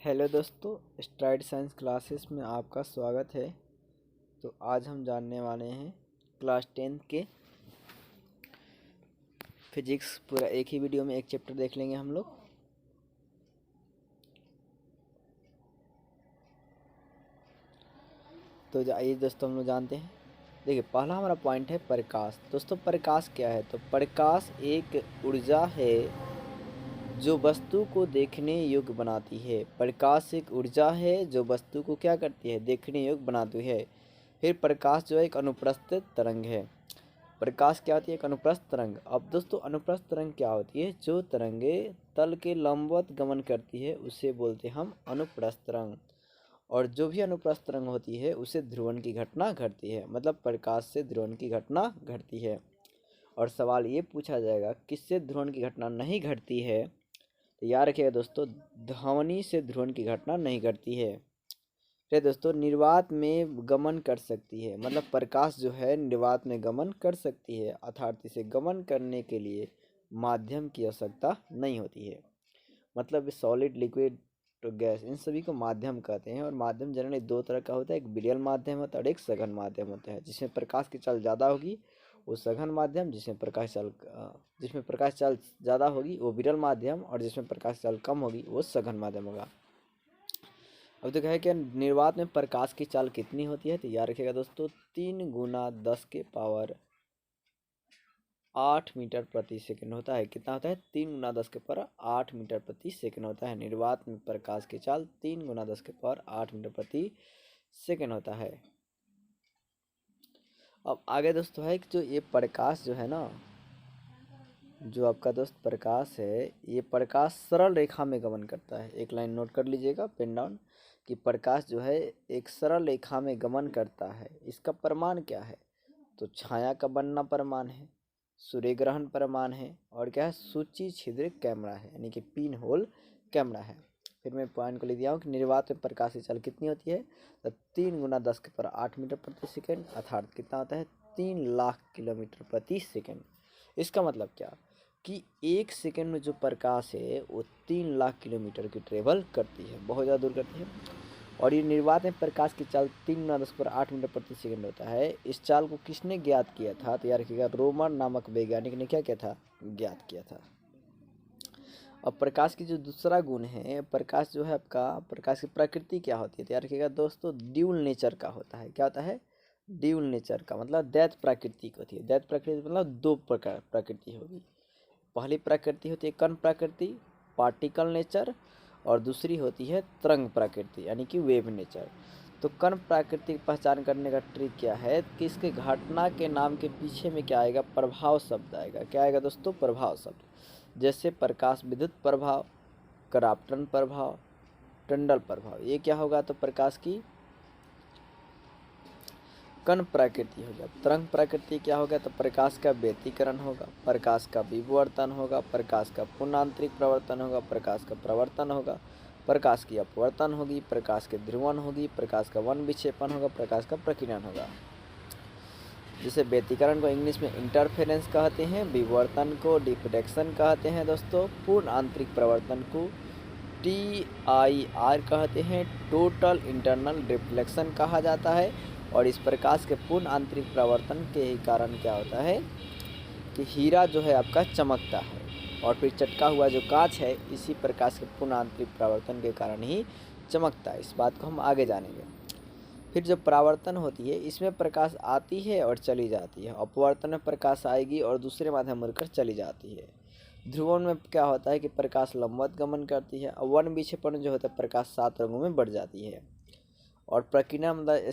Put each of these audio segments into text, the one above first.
Hello दोस्तों, STRIDE science classes में आपका स्वागत है। तो आज हम जानने वाले हैं क्लास 10 के फिजिक्स। पूरा एक ही वीडियो में एक चैप्टर देख लेंगे हम लोग। तो आइए दोस्तों, हम लोग जानते हैं। देखिए, पहला हमारा पॉइंट है प्रकाश। दोस्तों, प्रकाश क्या है? तो प्रकाश एक ऊर्जा है जो वस्तु को देखने योग्य बनाती है। प्रकाश एक ऊर्जा है जो वस्तु को क्या करती है? देखने योग्य बनाती है। फिर प्रकाश जो है एक अनुप्रस्थ तरंग है। प्रकाश क्या होती है? एक अनुप्रस्थ तरंग। अब दोस्तों, अनुप्रस्थ तरंग क्या होती है? जो तरंगे तल के लंबवत गमन करती है उसे बोलते हैं हम अनुप्रस्थ तरंग। और जो भी अनुप्रस्थ तरंग होती है उसे ध्रुवण की घटना घटती है। मतलब प्रकाश से ध्रुवण की घटना घटती है। और सवाल ये पूछा जाएगा, किससे ध्रुवण की घटना नहीं घटती है? तो याद रखिएगा दोस्तों, ध्वनि से ध्रुवण की घटना नहीं घटती है। फिर दोस्तों, निर्वात में गमन कर सकती है। मतलब प्रकाश जो है निर्वात में गमन कर सकती है, अर्थात इसे गमन करने के लिए माध्यम की आवश्यकता नहीं होती है। मतलब सॉलिड, लिक्विड, तो गैस, इन सभी को माध्यम कहते हैं। और माध्यम जनरली दो तरह का होता है, एक विरल माध्यम होता है और एक सघन माध्यम होता है। जिसमें प्रकाश की चाल ज़्यादा होगी वो सघन माध्यम, जिसमें प्रकाश चाल ज़्यादा होगी वो विरल माध्यम, और जिसमें प्रकाश चाल कम होगी वो सघन माध्यम होगा। अब तो कहे कि निर्वात में प्रकाश की चाल कितनी होती है? तो याद रखिएगा दोस्तों, 3 × 10⁸ प्रति सेकंड होता है। कितना होता है? 3 × 10⁸ मीटर प्रति सेकंड होता है। निर्वात में प्रकाश की चाल 3 × 10⁸ मीटर प्रति सेकंड होता है। अब आगे दोस्तों है कि जो ये प्रकाश जो है ना, जो आपका दोस्त प्रकाश है, ये प्रकाश सरल रेखा में गमन करता है। एक लाइन नोट कर लीजिएगा, पेन डाउन, कि प्रकाश जो है एक सरल रेखा में गमन करता है। इसका प्रमाण क्या है? तो छाया का बनना प्रमाण है, सूर्य ग्रहण प्रमाण है, और क्या है? सूची छिद्र कैमरा है, यानी कि पिन होल कैमरा है। फिर मैं पॉइंट को लिख दिया हूँ कि निर्वात में प्रकाश की चाल कितनी होती है? तो 3 × 10⁸ मीटर प्रति सेकेंड, अर्थात कितना होता है? 3,00,000 किलोमीटर प्रति सेकेंड। इसका मतलब क्या कि एक सेकेंड में जो प्रकाश है वो 3,00,000 किलोमीटर की ट्रेवल करती है, बहुत ज़्यादा दूर करती है। और ये निर्वात में प्रकाश की चाल 3 × 10⁸ मीटर प्रति सेकेंड होता है। इस चाल को किसने ज्ञात किया था? तो याद रखिएगा, रोमन नामक वैज्ञानिक ने क्या किया था? ज्ञात किया था। अब प्रकाश की जो दूसरा गुण है, प्रकाश जो है आपका, प्रकाश की प्रकृति क्या होती है? तो याद रखिएगा दोस्तों, ड्यूल नेचर का होता है। क्या होता है? ड्यूल नेचर का मतलब दैत प्राकृतिक होती है। दैत प्रकृति मतलब दो प्रकार प्रकृति होगी। पहली प्रकृति होती है कण प्रकृति, पार्टिकल नेचर, और दूसरी होती है तरंग प्रकृति, यानी कि वेव नेचर। तो कण प्रकृति की पहचान करने का ट्रिक क्या है कि इसके घटना के नाम के पीछे में क्या आएगा? प्रभाव शब्द आएगा। क्या आएगा दोस्तों? प्रभाव शब्द। जैसे प्रकाश विद्युत प्रभाव, क्राफ्टन प्रभाव, टंडल प्रभाव, ये क्या होगा? तो प्रकाश की कण प्रकृति हो गया। तरंग प्रकृति क्या होगा? तो प्रकाश का व्यतिकरण होगा, प्रकाश का विवर्तन होगा, प्रकाश का पुनांतरिक प्रवर्तन होगा, प्रकाश का प्रवर्तन होगा, प्रकाश की अपवर्तन होगी, प्रकाश के ध्रुवण होगी, प्रकाश का वन विक्षेपण होगा, प्रकाश का प्रकीर्णन होगा। जिसे व्यतिकरण को इंग्लिश में इंटरफेरेंस कहते हैं, विवर्तन को डिफ्रेक्शन कहते हैं दोस्तों, पूर्ण आंतरिक प्रवर्तन को TIR कहते हैं, टोटल इंटरनल रिफ्लेक्शन कहा जाता है। और इस प्रकाश के पूर्ण आंतरिक प्रवर्तन के ही कारण क्या होता है कि हीरा जो है आपका चमकता है, और फिर चटका हुआ जो कांच है इसी प्रकाश के पूर्ण आंतरिक प्रवर्तन के कारण ही चमकता है। इस बात को हम आगे जानेंगे। फिर जो परावर्तन होती है, इसमें प्रकाश आती है और चली जाती है। अपवर्तन में प्रकाश आएगी और दूसरे माध्यम मुड़कर चली जाती है। ध्रुवण में क्या होता है कि प्रकाश लंबवत गमन करती है। और वन विक्षेपण जो होता है, प्रकाश 7 रंगों में बढ़ जाती है। और प्रकीर्णन मतलब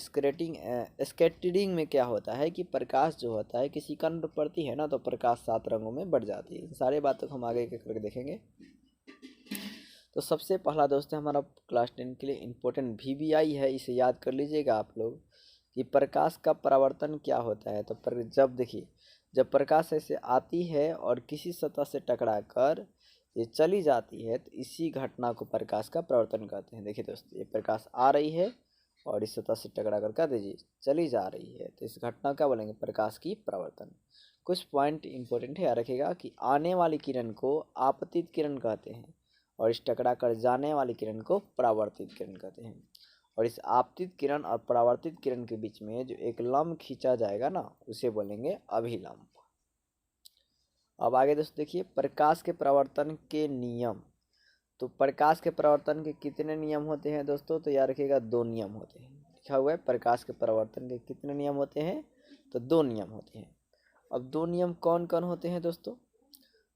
स्कैटरिंग में क्या होता है कि प्रकाश जो होता है किसी कण पर पड़ती है ना, तो प्रकाश 7 रंगों में बढ़ जाती है। सारी बातों को हम आगे करके देखेंगे। तो सबसे पहला दोस्त है हमारा क्लास 10 के लिए इम्पोर्टेंट VBI है, इसे याद कर लीजिएगा आप लोग कि प्रकाश का परावर्तन क्या होता है। तो जब देखिए, जब प्रकाश ऐसे आती है और किसी सतह से टकरा कर ये चली जाती है, तो इसी घटना को प्रकाश का परावर्तन कहते हैं। देखिए दोस्तों, ये प्रकाश आ रही है और इस सतह से टकरा कर क्या दीजिए चली जा रही है, तो इस घटना क्या बोलेंगे? प्रकाश की परावर्तन। कुछ पॉइंट इंपॉर्टेंट है, याद रखिएगा कि आने वाली किरण को आपतित किरण कहते हैं, और इस टकरा कर जाने वाली किरण को परावर्तित किरण कहते हैं। और इस आपतित किरण और परावर्तित किरण के बीच में जो एक लंब खींचा जाएगा ना, उसे बोलेंगे अभिलंब। अब आगे दोस्तों देखिए प्रकाश के परावर्तन के नियम। तो प्रकाश के परावर्तन के कितने नियम होते हैं दोस्तों? तो याद रखिएगा 2 नियम होते हैं। लिखा हुआ है प्रकाश के परावर्तन के कितने नियम होते हैं? तो 2 नियम होते हैं। अब 2 नियम कौन कौन होते हैं दोस्तों?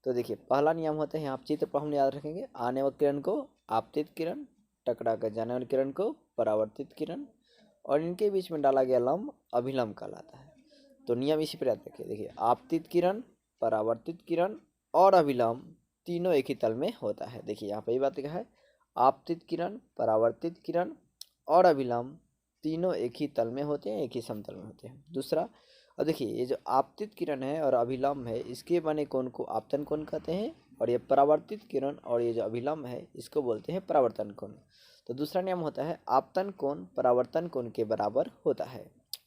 तो देखिए पहला नियम होता है, यहाँ आप चित्र पर हम याद रखेंगे, आने वाली किरण को आपतित किरण, टकरा कर जाने वाली किरण को परावर्तित किरण, और इनके बीच में डाला गया लंब अभिलंब कहलाता है। तो नियम इसी पर याद रखिए। देखिए आपतित किरण, परावर्तित किरण और अभिलंब तीनों एक ही तल में होता है। देखिए यहाँ पर ये बात लिखा है, आपतित किरण, परावर्तित किरण और अभिलंब तीनों एक ही तल में होते हैं, एक ही समतल में होते हैं। दूसरा, और देखिए ये जो आपतित किरण है और अभिलंब है, इसके बने कोण को आपतन कोण कहते हैं, और ये परावर्तित किरण और ये जो अभिलंब है इसको बोलते हैं परावर्तन कोण। तो दूसरा नियम होता है आपतन कोण परावर्तन कोण के बराबर होता है।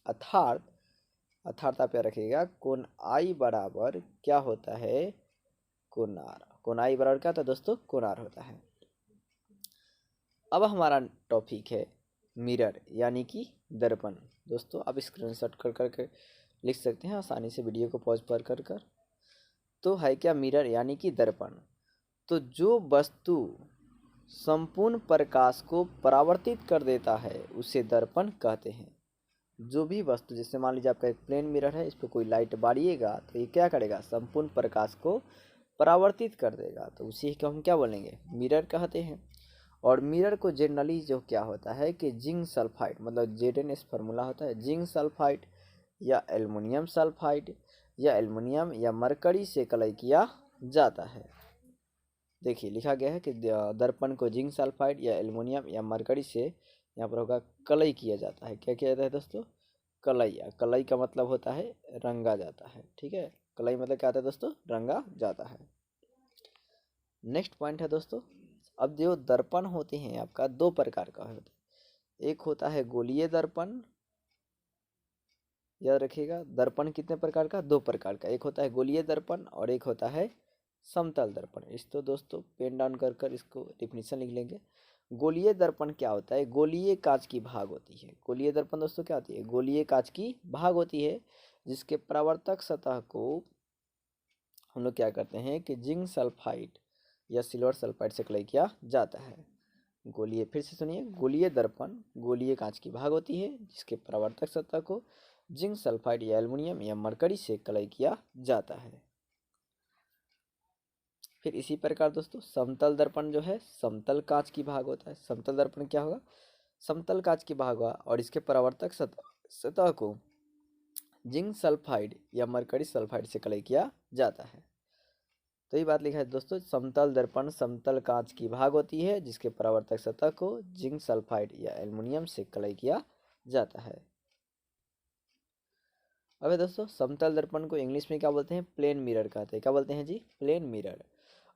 अर्थात आप याद रखिएगा कोण आई बराबर क्या होता है? कोण आर। कोण आई बराबर क्या होता है दोस्तों? कोण आर होता है। अब हमारा टॉपिक है मिरर यानी कि दर्पण। दोस्तों आप स्क्रीनशॉट कर करके लिख सकते हैं आसानी से वीडियो को पॉज पर कर कर। तो है क्या मिरर यानी कि दर्पण? तो जो वस्तु संपूर्ण प्रकाश को परावर्तित कर देता है उसे दर्पण कहते हैं। जो भी वस्तु, जैसे मान लीजिए आपका एक प्लेन मिरर है, इस पर कोई लाइट बारिएगा तो ये क्या करेगा? संपूर्ण प्रकाश को परावर्तित कर देगा, तो उसी को हम क्या बोलेंगे? मिरर कहते हैं। और मिरर को जनरली जो क्या होता है कि जिंक सल्फाइड, मतलब ZnS फार्मूला होता है, जिंक सल्फाइड या एल्युमिनियम सल्फाइड या एल्युमिनियम या मरकरी से कलई किया जाता है। देखिए लिखा गया है कि दर्पण को जिंक सल्फाइड या एल्युमिनियम या मरकरी से यहाँ पर होगा कलई किया जाता है। क्या किया जाता है दोस्तों? कलई। कलई का मतलब होता है रंगा जाता है। ठीक है, कलई मतलब क्या होता है दोस्तों? रंगा जाता है। नेक्स्ट पॉइंट है दोस्तों, अब जो दर्पण होते हैं आपका 2 प्रकार का होता है। एक होता है गोलीय दर्पण, याद रखिएगा दर्पण कितने प्रकार का? 2 प्रकार का। एक होता है गोलीय दर्पण और एक होता है समतल दर्पण। इस तो दोस्तों पेन डाउन कर कर इसको डिफिनीशन लिख लेंगे। गोलीय दर्पण क्या होता है? गोलीय कांच की भाग होती है। गोलीय दर्पण दोस्तों क्या होती है? गोलीय कांच की भाग होती है, जिसके परावर्तक सतह को हम लोग क्या करते हैं कि जिंक सल्फाइड या सिल्वर सल्फाइड से कलई किया जाता है। गोलीय, फिर से सुनिए, गोलीय दर्पण गोलीय कांच की भाग होती है जिसके परावर्तक सतह को जिंक सल्फाइड या एल्युमिनियम या मरकरी से कलई किया जाता है। फिर इसी प्रकार दोस्तों समतल दर्पण जो है समतल कांच की भाग होता है। समतल दर्पण क्या होगा? समतल कांच की भाग होगा और इसके परावर्तक सतह को जिंक सल्फाइड या मरकरी सल्फाइड से कलई किया जाता है। तो ये बात लिखा है दोस्तों, समतल दर्पण समतल कांच की भाग होती है जिसके परावर्तक सतह को जिंक सल्फाइड या एल्युमिनियम से कलई किया जाता है। अब दोस्तों समतल दर्पण को इंग्लिश में क्या बोलते हैं? प्लेन मिरर कहते हैं। क्या बोलते हैं जी? Plane mirror.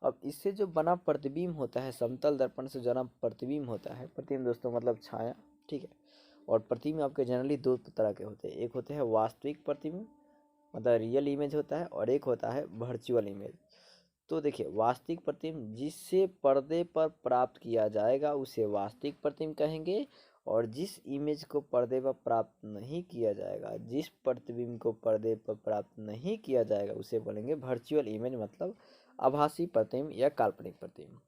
अब इससे जो बना प्रतिबिंब होता है, समतल दर्पण से जो बना प्रतिबिंब होता है, प्रतिबिंब दोस्तों मतलब छाया, ठीक है। और प्रतिबिंब आपके जनरली 2 तरह के होते हैं। एक होते हैं वास्तविक प्रतिबिंब, मतलब रियल इमेज होता है, और एक होता है वर्चुअल इमेज। तो देखिए वास्तविक प्रतिबिंब जिससे पर्दे पर प्राप्त किया जाएगा उसे वास्तविक प्रतिबिंब कहेंगे, और जिस इमेज को पर्दे पर प्राप्त नहीं किया जाएगा, जिस प्रतिबिंब को पर्दे पर प्राप्त नहीं किया जाएगा उसे बोलेंगे वर्चुअल इमेज, मतलब आभासी प्रतिबिंब या काल्पनिक प्रतिबिंब।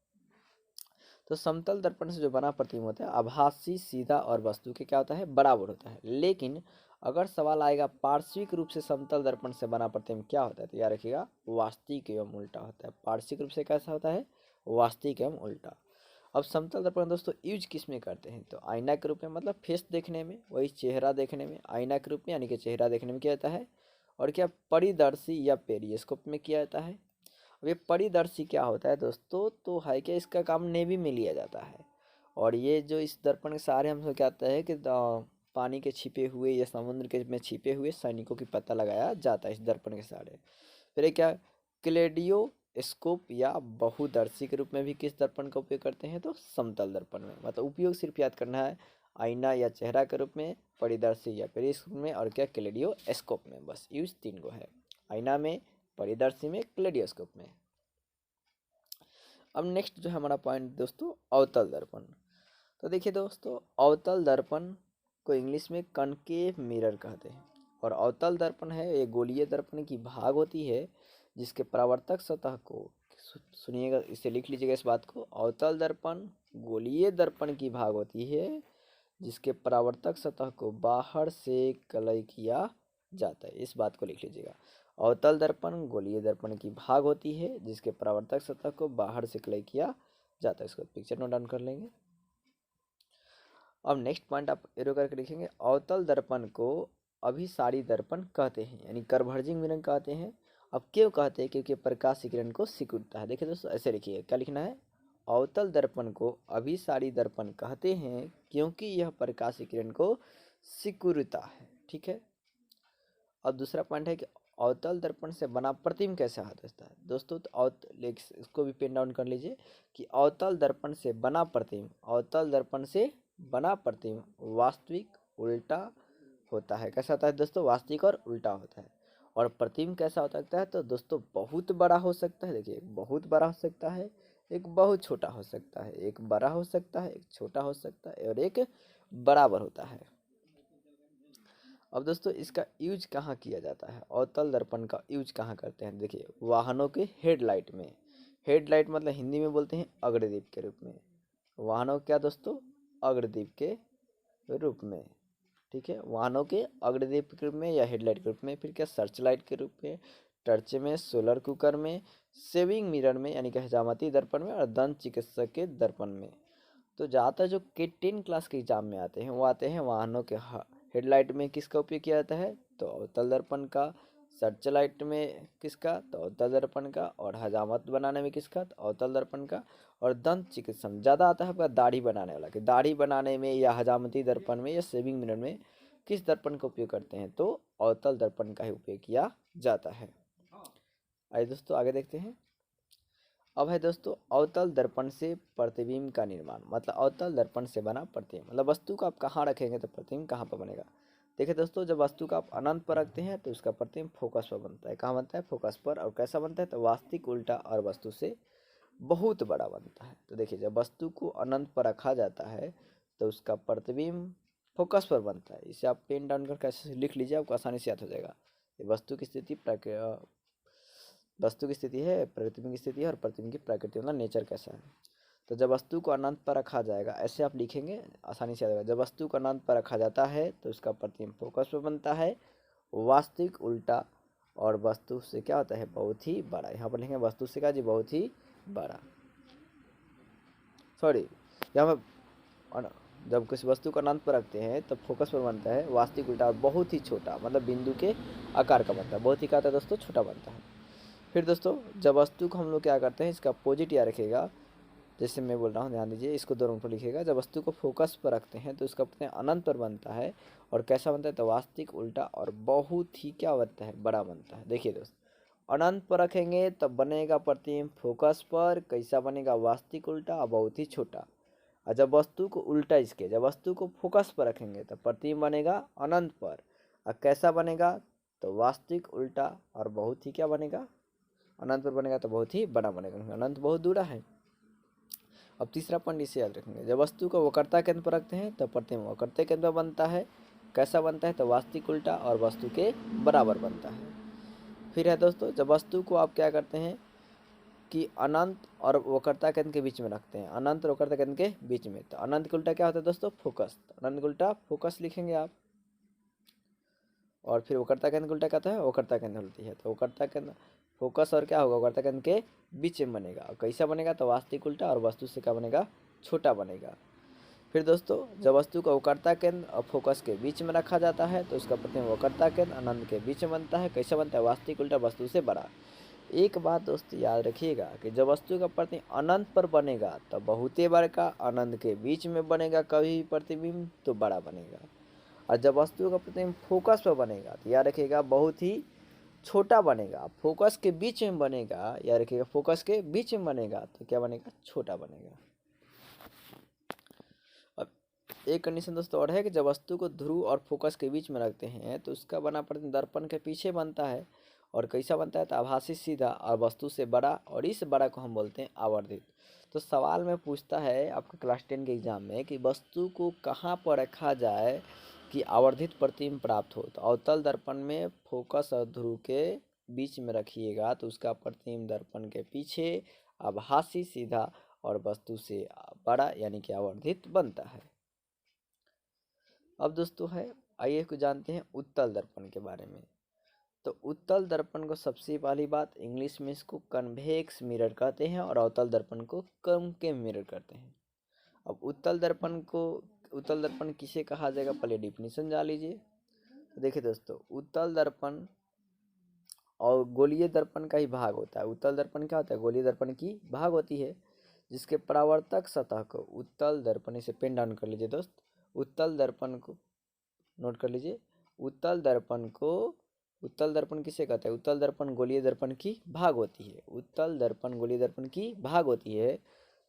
तो समतल दर्पण से जो बना प्रतिबिंब होता है आभासी, सीधा और वस्तु के क्या होता है? बराबर होता है। लेकिन अगर सवाल आएगा पार्श्विक रूप से समतल दर्पण से बना प्रतिबिंब क्या होता है, तो याद रखिएगा वास्तविक एवं उल्टा होता है। पार्श्विक रूप से कैसा होता है? वास्तविक एवं उल्टा। अब समतल दर्पण दोस्तों यूज किस में करते हैं? तो आईना के रूप में, मतलब फेस देखने में, वही चेहरा देखने में, आईना के रूप में यानी कि चेहरा देखने में किया जाता है। और क्या परिदर्शी या पेरिस्कोप में किया जाता है। अब ये परिदर्शी क्या होता है दोस्तों? तो है कि इसका काम नेवी में लिया जाता है। और ये जो इस दर्पण के सहारे हम क्या कहते हैं कि पानी के छिपे हुए या समुद्र के में छिपे हुए सैनिकों की पता लगाया जाता है इस दर्पण के सहारे। फिर ये क्या क्लेडियोस्कोप या बहुदर्शी के रूप में भी किस दर्पण का उपयोग करते हैं? तो समतल दर्पण में। मतलब उपयोग सिर्फ याद करना है, आईना या चेहरा के रूप में, परिदर्शी या पेरिस्कोप में, और क्या क्लेडियोस्कोप में। बस यूज 3 गो है, आईना में, परिदर्शी में, क्लेडियोस्कोप में। अब नेक्स्ट जो है हमारा पॉइंट दोस्तों अवतल दर्पण। तो देखिए दोस्तों, अवतल दर्पण को इंग्लिश में कनकेव मिरर कहते हैं। और अवतल दर्पण है ये गोलीय दर्पण की भाग होती है जिसके परावर्तक सतह को, सुनिएगा, इसे लिख लीजिएगा इस बात को, अवतल दर्पण गोलीय दर्पण की भाग होती है जिसके परावर्तक सतह को बाहर से कलई किया जाता है। इस बात को लिख लीजिएगा, अवतल दर्पण गोलीय दर्पण की भाग होती है जिसके परावर्तक सतह को बाहर से कलई किया जाता है। इसको पिक्चर नोट डाउन कर लेंगे। अब नेक्स्ट पॉइंट आप एरो करके लिखेंगे, अवतल दर्पण को अभिसारी दर्पण कहते हैं, यानी कन्वर्जिंग मिरर कहते हैं। अब क्यों कहते हैं? क्योंकि प्रकाश किरण को सिकुड़ता है। देखिए दोस्तों, ऐसे लिखिए, क्या लिखना है, अवतल दर्पण को अभिसारी दर्पण कहते हैं क्योंकि यह प्रकाश किरण को सिकुड़ता है। ठीक है। अब दूसरा पॉइंट है कि अवतल दर्पण से बना प्रतिबिंब कैसे हाथ होता है। दोस्तों तो इसको भी पेन डाउन कर लीजिए कि अवतल दर्पण से बना प्रतिबिंब, अवतल दर्पण से बना प्रतिबिंब वास्तविक उल्टा होता है। कैसा होता है दोस्तों? वास्तविक और उल्टा होता है। और प्रतिबिंब कैसा हो सकता है? तो दोस्तों बहुत बड़ा हो सकता है। देखिए, बहुत बड़ा हो सकता है, एक बहुत छोटा हो सकता है, एक बड़ा हो सकता है, एक छोटा हो सकता है और एक बराबर होता है। अब दोस्तों इसका यूज कहाँ किया जाता है? अवतल दर्पण का यूज कहाँ करते हैं? देखिए, वाहनों के हेडलाइट में। हेडलाइट मतलब हिंदी में बोलते हैं अग्रदीप के रूप में। वाहनों क्या दोस्तों? अग्रदीप के रूप में। ठीक है, वाहनों के अग्रदीप के रूप में या हेडलाइट के रूप में। फिर क्या? सर्च लाइट के रूप में, टर्च में, सोलर कुकर में, सेविंग मिरर में यानी कि हजामती दर्पण में और दंत चिकित्सक के दर्पण में। तो ज़्यादातर जो के 10 क्लास के एग्जाम में आते हैं वो आते हैं वाहनों के हेडलाइट में किसका उपयोग किया जाता है? तो अवतल दर्पण का। सर्च लाइट में किसका? तो अवतल दर्पण का। और हजामत बनाने में किसका? तो अवतल दर्पण का। और दंत चिकित्सा में ज़्यादा आता है आपका दाढ़ी बनाने वाला, कि दाढ़ी बनाने में या हजामती दर्पण में या सेविंग मिरर में किस दर्पण का उपयोग करते हैं? तो अवतल दर्पण का ही उपयोग किया जाता है। आइए दोस्तों आगे देखते हैं। अब है दोस्तों अवतल दर्पण से प्रतिबिंब का निर्माण। मतलब अवतल दर्पण से बना प्रतिबिंब, मतलब वस्तु को आप कहाँ रखेंगे तो प्रतिबिंब कहाँ पर बनेगा। देखिए दोस्तों, जब वस्तु का आप अनंत पर रखते हैं तो उसका प्रतिबिंब फोकस पर बनता है। कहाँ बनता है? फोकस पर। और कैसा बनता है? तो वास्तविक उल्टा और वस्तु से बहुत बड़ा बनता है। तो देखिए, जब वस्तु को अनंत पर रखा जाता है तो उसका प्रतिबिंब फोकस पर बनता है। इसे आप पेन डाउन करके ऐसे लिख लीजिए, आपको आसानी से याद हो जाएगा। वस्तु की स्थिति वस्तु की स्थिति है, प्रतिबिंब की स्थिति है, और प्रतिबिंब की प्रकृति मतलब नेचर कैसा है। तो जब वस्तु को अनंत पर रखा जाएगा, ऐसे आप लिखेंगे आसानी से आ जाएगा। जब वस्तु को अनंत पर रखा जाता है तो उसका प्रतिबिंब फोकस पर बनता है, वास्तविक उल्टा, और वस्तु से क्या होता है? बहुत ही बड़ा। यहाँ पर लिखेंगे वस्तु से क्या जी? बहुत ही बड़ा। सॉरी, यहाँ पर जब किसी वस्तु को अनंत पर रखते हैं तो फोकस पर बनता है, वास्तविक उल्टा, और बहुत ही छोटा मतलब बिंदु के आकार का बनता है। बहुत ही क्या होता है दोस्तों? छोटा बनता है। फिर दोस्तों जब वस्तु को हम लोग क्या करते हैं, इसका अपोजिट याद रखेगा। जैसे मैं बोल रहा हूँ, ध्यान दीजिए, इसको दोनों पर लिखेगा। जब वस्तु को फोकस पर रखते हैं तो उसका प्रतिबिंब अनंत पर बनता है। और कैसा बनता है? तो वास्तविक उल्टा और बहुत ही क्या बनता है? बड़ा बनता है। देखिए दोस्त, अनंत पर रखेंगे तब बनेगा प्रतिबिंब फोकस पर। कैसा बनेगा? वास्तविक उल्टा और बहुत ही छोटा। और जब वस्तु को उल्टा, इसके जब वस्तु को फोकस पर रखेंगे तो प्रतिबिंब बनेगा अनंत पर। और कैसा बनेगा? तो वास्तविक उल्टा और बहुत ही क्या बनेगा? अनंत पर बनेगा तो बहुत ही बड़ा बनेगा, अनंत बहुत दूर है। अब तीसरा पॉइंट इसे याद रखेंगे, जब वस्तु को वक्रता केंद्र पर रखते हैं तो प्रतिबिंब वक्रता केंद्र पर बनता है। कैसा बनता है? तो वास्तविक उल्टा और वस्तु के बराबर बनता है। फिर है दोस्तों, जब वस्तु को आप क्या करते हैं कि अनंत और वक्रता केंद्र के बीच में रखते हैं, अनंत और वक्रता केंद्र के बीच में, तो अनंत के उल्टा क्या होता है दोस्तों? फोकस। अनंत के उल्टा फोकस लिखेंगे आप। और फिर वक्रता केंद्र उल्टा कहता है, वक्रता केंद्र होती है, तो वक्रता केंद्र फोकस और क्या होगा? वक्रता केंद्र के बीच में बनेगा। और कैसा बनेगा? तो वास्तविक उल्टा और वस्तु से क्या बनेगा? छोटा बनेगा। फिर दोस्तों जब वस्तु को वक्रता केंद्र और फोकस के बीच में रखा जाता है तो उसका प्रतिबिंब वक्रता केंद्र अनंत के बीच में बनता है। कैसा बनता है? वास्तविक उल्टा वस्तु से बड़ा। एक बात दोस्तों याद रखिएगा कि जब वस्तु का प्रतिबिंब अनंत पर बनेगा तो बहुते बार का अनंत के बीच में बनेगा, कभी भी प्रतिबिंब तो बड़ा बनेगा। और जब वस्तु का प्रतिबिंब फोकस पर बनेगा तो याद रखिएगा बहुत ही छोटा बनेगा। फोकस के बीच में बनेगा, याद रखिएगा फोकस के बीच में बनेगा तो क्या बनेगा? छोटा बनेगा। अब एक कंडीशन दोस्तों और है कि जब वस्तु को ध्रुव और फोकस के बीच में रखते हैं तो उसका बना प्रतिबिंब दर्पण के पीछे बनता है। और कैसा बनता है, तो आभासी सीधा और वस्तु से बड़ा, और इस बड़ा को हम बोलते हैं आवर्धित। तो सवाल में पूछता है आपका क्लास 10 के एग्जाम में कि वस्तु को कहाँ पर रखा जाए कि आवर्धित प्रतिबिंब प्राप्त हो। तो अवतल दर्पण में फोकस और ध्रुव के बीच में रखिएगा तो उसका प्रतिबिंब दर्पण के पीछे आभासी सीधा और वस्तु से बड़ा यानी कि आवर्धित बनता है। अब दोस्तों है, आइए को जानते हैं उत्तल दर्पण के बारे में। तो उत्तल दर्पण को सबसे पहली बात, इंग्लिश में इसको कन्वेक्स मिरर कहते हैं और अवतल दर्पण को कॉन्केव मिरर कहते हैं। अब उत्तल दर्पण किसे कहा जाएगा, पहले डिफिनीशन जान लीजिए। तो देखिए दोस्तों, उत्तल दर्पण और गोलीय दर्पण का ही भाग होता है। उत्तल दर्पण क्या होता है, गोलीय दर्पण की भाग होती है, जिसके परावर्तक सतह को उत्तल दर्पण, इसे पेन डाउन कर लीजिए दोस्त, उत्तल दर्पण को नोट कर लीजिए। उत्तल दर्पण किसे कहते हैं, उत्तल दर्पण गोलीय दर्पण की भाग होती है। उत्तल दर्पण गोलीय दर्पण की भाग होती है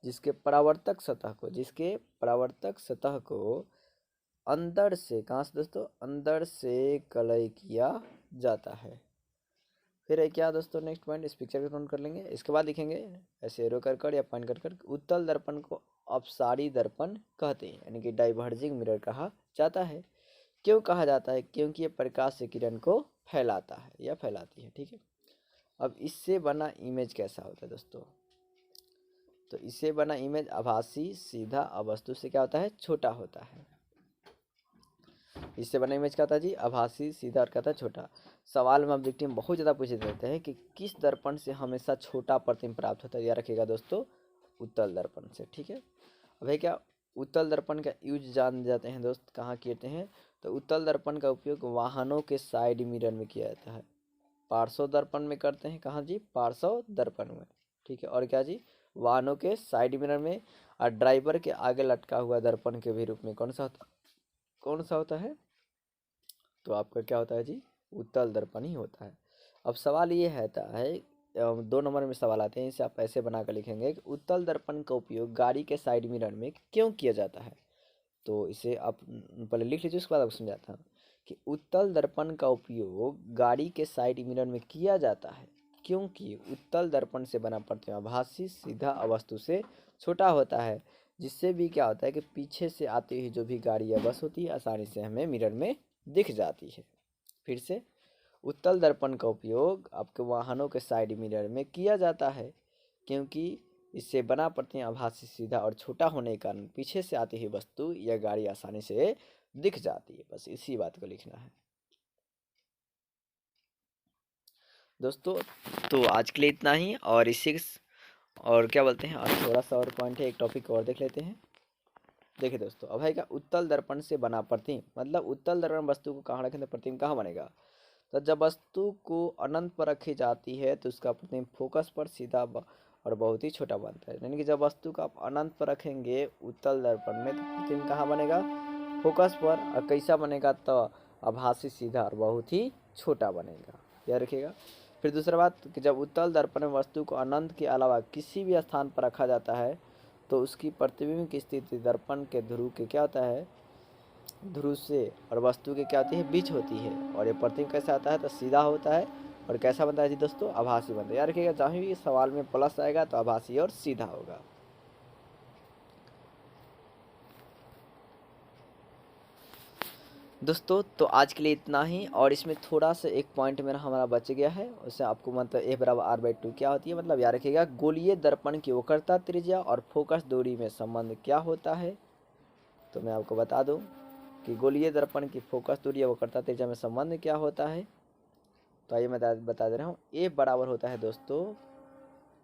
जिसके परावर्तक सतह को अंदर से, कहाँ से दोस्तों, अंदर से कलय किया जाता है। फिर है क्या दोस्तों, नेक्स्ट पॉइंट इस पिक्चर को नोट कर लेंगे। इसके बाद लिखेंगे ऐसे एरो कर या पॉइंट कर उत्तल दर्पण को अपसारी दर्पण कहते हैं, यानी कि डाइवर्जिंग मिरर कहा जाता है। क्यों कहा जाता है, क्योंकि ये प्रकाश से किरण को फैलाता है या फैलाती है, ठीक है। अब इससे बना इमेज कैसा होता है दोस्तों, तो इससे बना इमेज आभासी सीधा और वस्तु से क्या होता है, छोटा होता है। इससे बना इमेज क्या होता है जी, आभासी सीधा और क्या होता है, छोटा। सवाल में ऑब्जेक्टिव बहुत ज़्यादा पूछे जाते हैं कि किस दर्पण से हमेशा छोटा प्रतिबिंब प्राप्त होता है, याद रखिएगा दोस्तों, उत्तल दर्पण से, ठीक है। अब है क्या, उत्तल दर्पण का यूज जान जाते हैं दोस्त, कहाँ करते हैं, तो उत्तल दर्पण का उपयोग वाहनों के साइड मिरर में किया जाता है। पार्श्व दर्पण में करते हैं, कहाँ जी, पार्श्व दर्पण में, ठीक है। और क्या जी, वाहनों के साइड मिरर में, और ड्राइवर के आगे लटका हुआ दर्पण के भी रूप में कौन सा होता है, तो आपका क्या होता है जी, उत्तल दर्पण ही होता है। अब सवाल ये है 2 नंबर में सवाल आते हैं, इसे आप ऐसे बना कर लिखेंगे कि उत्तल दर्पण का उपयोग गाड़ी के साइड मिरर में क्यों किया जाता है। तो इसे आप पहले लिख लीजिए, उसके बाद आपको समझाता हूँ कि उत्तल दर्पण का उपयोग गाड़ी के साइड मिरर में किया जाता है क्योंकि उत्तल दर्पण से बना प्रतिबिंब आभासी सीधा वस्तु से छोटा होता है, जिससे भी क्या होता है कि पीछे से आती हुई जो भी गाड़ी या बस होती है आसानी से हमें मिरर में दिख जाती है। फिर से, उत्तल दर्पण का उपयोग आपके वाहनों के साइड मिरर में किया जाता है क्योंकि इससे बना प्रतिबिंब आभासी सीधा और छोटा होने के कारण पीछे से आती हुई वस्तु या गाड़ी आसानी से दिख जाती है। बस इसी बात को लिखना है दोस्तों। तो आज के लिए इतना ही, और इसी और क्या बोलते हैं, और थोड़ा सा और पॉइंट है, एक टॉपिक और देख लेते हैं। देखिए दोस्तों, अब है क्या, उत्तल दर्पण से बना प्रतिबिंब, मतलब उत्तल दर्पण वस्तु को कहाँ रखें तो प्रतिबिंब कहाँ बनेगा, तो जब वस्तु को अनंत पर रखी जाती है तो उसका प्रतिबिंब फोकस पर सीधा और बहुत ही छोटा बनता है। यानी कि जब वस्तु को आप अनंत पर रखेंगे उत्तल दर्पण में तो प्रतिबिंब कहाँ बनेगा, फोकस पर, और कैसा बनेगा, तो आभासी सीधा और बहुत ही छोटा बनेगा, याद रखिएगा। फिर दूसरा बात कि जब उत्तल दर्पण में वस्तु को अनंत के अलावा किसी भी स्थान पर रखा जाता है तो उसकी प्रतिबिंब की स्थिति दर्पण के ध्रुव के क्या होता है, ध्रुव से और वस्तु के क्या होती है, बीच होती है। और ये प्रतिबिंब कैसा आता है, तो सीधा होता है। और कैसा बनता है जी दोस्तों, आभासी बनता है। याद रखिएगा, जहाँ भी सवाल में प्लस आएगा तो आभासी और सीधा होगा। दोस्तों तो आज के लिए इतना ही, और इसमें थोड़ा सा एक पॉइंट मेरा हमारा बच गया है, उससे आपको मतलब A=R/2 क्या होती है, मतलब याद रखिएगा, गोलीय दर्पण की वक्रता त्रिज्या और फोकस दूरी में संबंध क्या होता है। तो मैं आपको बता दूं कि गोलीय दर्पण की फोकस दूरी और वक्रता त्रिज्या में संबंध क्या होता है। तो आइए मैं बता दे रहा हूँ, A बराबर होता है दोस्तों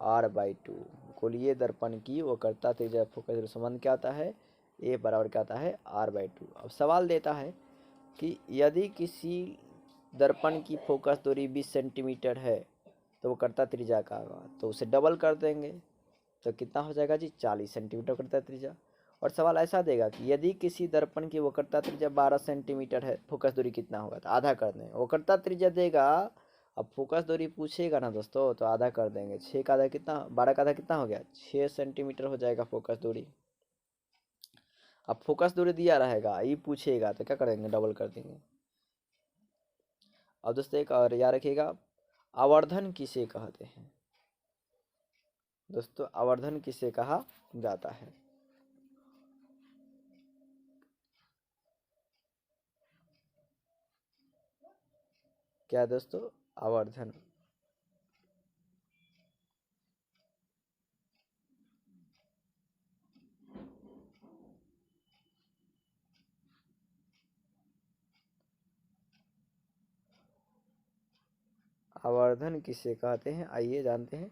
R/2। गोलीय दर्पण की वक्रता त्रिज्या फोकस दूरी संबंध क्या होता है, A बराबर क्या होता है, R/2। अब सवाल देता है कि यदि किसी दर्पण की फोकस दूरी 20 सेंटीमीटर है तो वक्रता त्रिज्या का होगा, तो उसे डबल कर देंगे तो कितना हो जाएगा जी, 40 सेंटीमीटर वक्रता त्रिज्या। और सवाल ऐसा देगा कि यदि किसी दर्पण की वक्रता त्रिज्या 12 सेंटीमीटर है, फोकस दूरी कितना होगा, तो आधा कर देंगे। वक्रता त्रिज्या देगा, अब फोकस दूरी पूछेगा ना दोस्तों, तो आधा कर देंगे। 6 का आधा कितना, 12 का आधा कितना हो गया, 6 सेंटीमीटर हो जाएगा फोकस दूरी। अब फोकस दूरी दिया रहेगा, ये पूछेगा तो क्या करेंगे, डबल कर देंगे। अब दोस्तों एक और याद रखिएगा, आवर्धन किसे कहते हैं दोस्तों? आवर्धन किसे कहा जाता है? क्या दोस्तों? आवर्धन। आवर्धन किसे कहते हैं, आइए जानते हैं।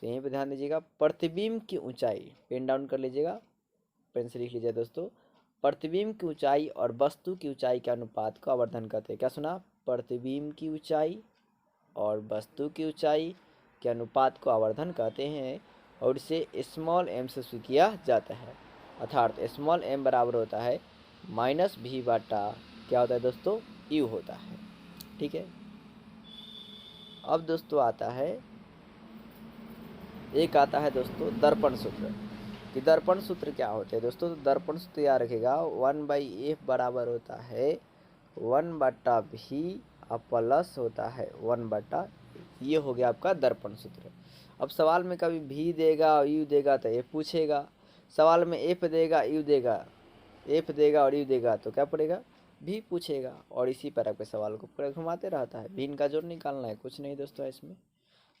तो यहीं पे ध्यान दीजिएगा, प्रतिबिंब की ऊंचाई, पेन डाउन कर लीजिएगा, पेन से लिख लीजिए दोस्तों। प्रतिबिंब की ऊंचाई और वस्तु की ऊंचाई के अनुपात को आवर्धन कहते हैं। क्या सुना? प्रतिबिंब की ऊंचाई और वस्तु की ऊंचाई के अनुपात को आवर्धन कहते हैं और इसे स्मॉल एम से शुरू किया जाता है। अर्थात स्मॉल एम बराबर होता है -v बटा क्या होता है दोस्तों? यू होता है। ठीक है। अब दोस्तों आता है दोस्तों दर्पण सूत्र। कि दर्पण सूत्र क्या होते हैं दोस्तों? तो दर्पण सूत्र याद रखेगा, 1/f बराबर होता है 1/v प्लस होता है 1/, ये हो गया आपका दर्पण सूत्र। अब सवाल में कभी v देगा और u देगा तो f पूछेगा, सवाल में f देगा u देगा, f देगा और u देगा तो क्या पड़ेगा? v पूछेगा, और इसी पर आपके सवाल को पूरा घुमाते रहता है। भिन्न का जोड़ निकालना है, कुछ नहीं दोस्तों इसमें।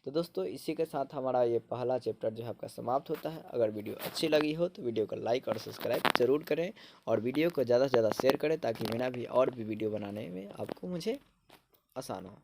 तो दोस्तों इसी के साथ हमारा ये पहला चैप्टर जो है आपका समाप्त होता है। अगर वीडियो अच्छी लगी हो तो वीडियो को लाइक और सब्सक्राइब जरूर करें और वीडियो को ज़्यादा से ज़्यादा शेयर करें ताकि मेरा भी और भी वीडियो बनाने में आपको मुझे आसान हो।